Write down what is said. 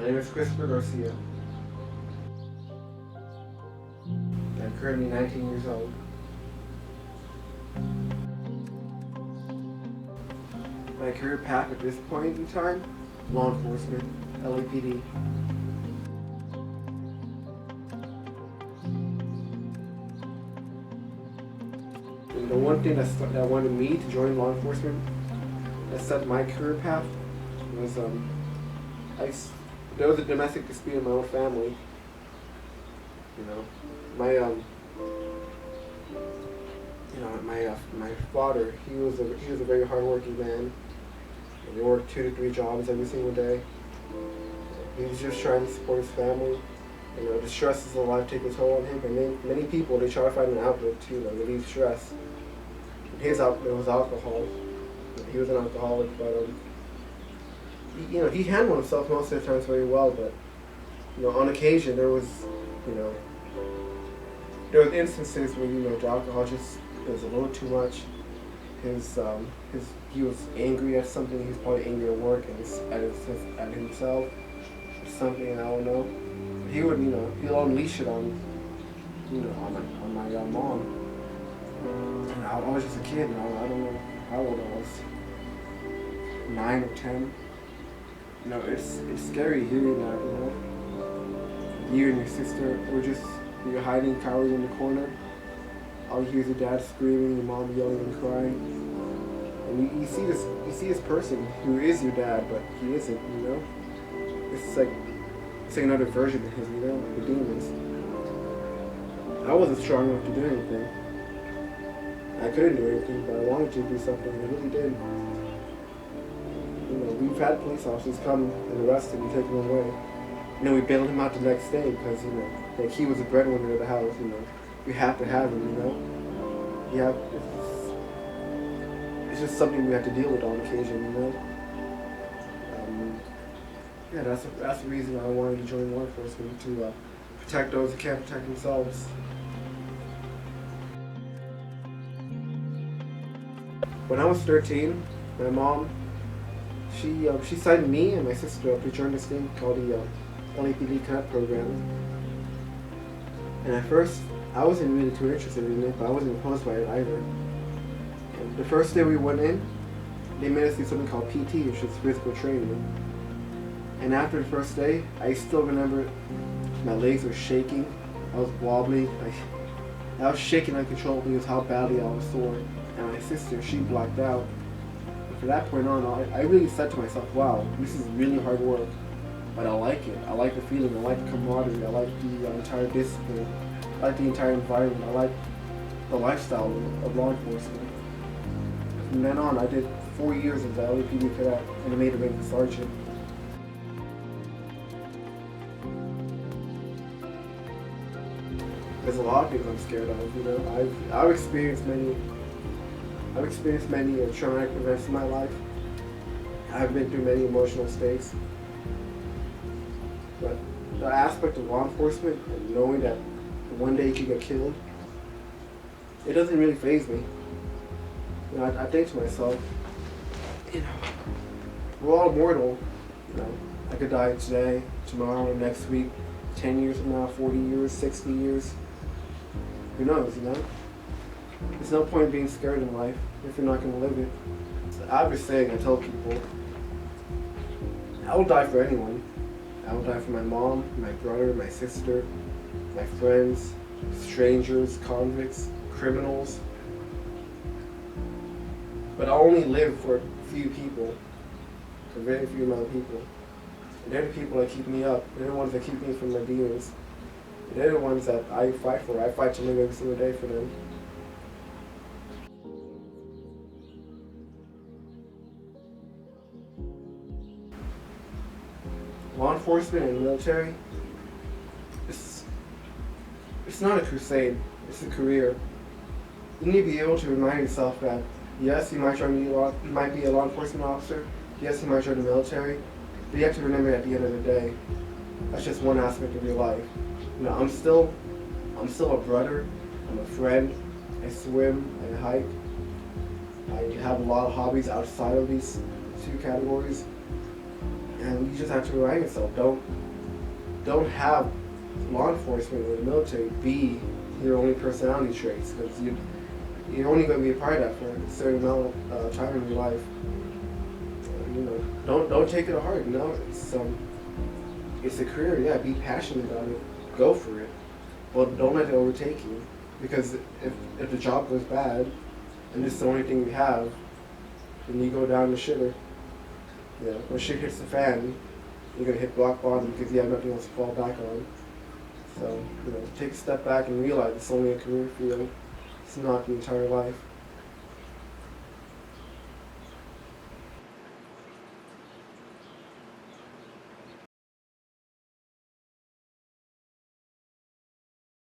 name is Christopher Garcia. I'm currently 19 years old. My career path at this point in time, law enforcement, LAPD. And the one thing that wanted me to join law enforcement, that set my career path, was there was a domestic dispute in my own family. You know, my father, he was a very hardworking man. And he worked 2 to 3 jobs every single day. He was just trying to support his family. You know, the stresses of life take a toll on him. And many people, they try to find an outlet to relieve stress. And his outlet was alcohol. He was an alcoholic, but he handled himself most of the times very well. But on occasion there was instances where the alcohol just was a little too much. He was angry at something. He was probably angry at work and at himself. Something I don't know. He would he'll unleash it on my mom. And I was just a kid. And I don't know how old I was. 9 or 10. It's scary hearing that. You and your sister you're hiding, cowering in the corner. All you hear is your dad screaming, your mom yelling and crying. And you see this person who is your dad, but he isn't, It's like another version of him, like the demons. I wasn't strong enough to do anything. I couldn't do anything, but I wanted to do something, and I really did. We've had police officers come and arrest him and take him away. We bailed him out the next day because, like he was a breadwinner of the house, You have to have him, It's just something we have to deal with on occasion, Yeah, that's the reason I wanted to join law enforcement, to protect those who can't protect themselves. When I was 13, my mom, she signed me and my sister up to join this thing called the LAPD Cadet Program. And at first, I wasn't really too interested in it, but I wasn't opposed by it either. And the first day we went in, they made us do something called PT, which is physical training. And after the first day, I still remember my legs were shaking. I was wobbling. I was shaking uncontrollably with how badly I was sore. And my sister, she blacked out. And from that point on, I really said to myself, wow, this is really hard work. But I like it. I like the feeling. I like the camaraderie. I like the entire discipline. I like the entire environment. I like the lifestyle of law enforcement. From then on, I did 4 years of the LAPD cadet and I made a rank of sergeant. There's a lot of things I'm scared of. I've experienced many traumatic events in my life. I've been through many emotional states. But the aspect of law enforcement and knowing that one day you could get killed, it doesn't really faze me. I think to myself, we're all mortal. I could die today, tomorrow, next week, 10 years from now, 40 years, 60 years. Who knows, There's no point being scared in life if you're not going to live it. I have a saying I tell people, I will die for anyone. I will die for my mom, my brother, my sister, my friends, strangers, convicts, criminals. But I'll only live for a few people, a very few amount of people. And they're the people that keep me up. They're the ones that keep me from my demons. And they're the ones that I fight for. I fight to live every single day for them. Law enforcement and military, it's not a crusade, it's a career. You need to be able to remind yourself that, yes, you might be a law enforcement officer, yes, you might join the military, but you have to remember at the end of the day, that's just one aspect of your life. I'm still a brother, I'm a friend, I swim, I hike, I have a lot of hobbies outside of these 2 categories. And you just have to remind yourself, don't have law enforcement or the military be your only personality traits, because you're only going to be a part of that for a certain amount of time in your life. Don't take it to heart. It's a career. Yeah, be passionate about it. Go for it. But don't let it overtake you, because if the job goes bad and this is the only thing we have, then you go down the shitter. When shit hits the fan, you're gonna hit rock bottom because you have nothing else to fall back on. So take a step back and realize it's only a career field. It's not the entire life.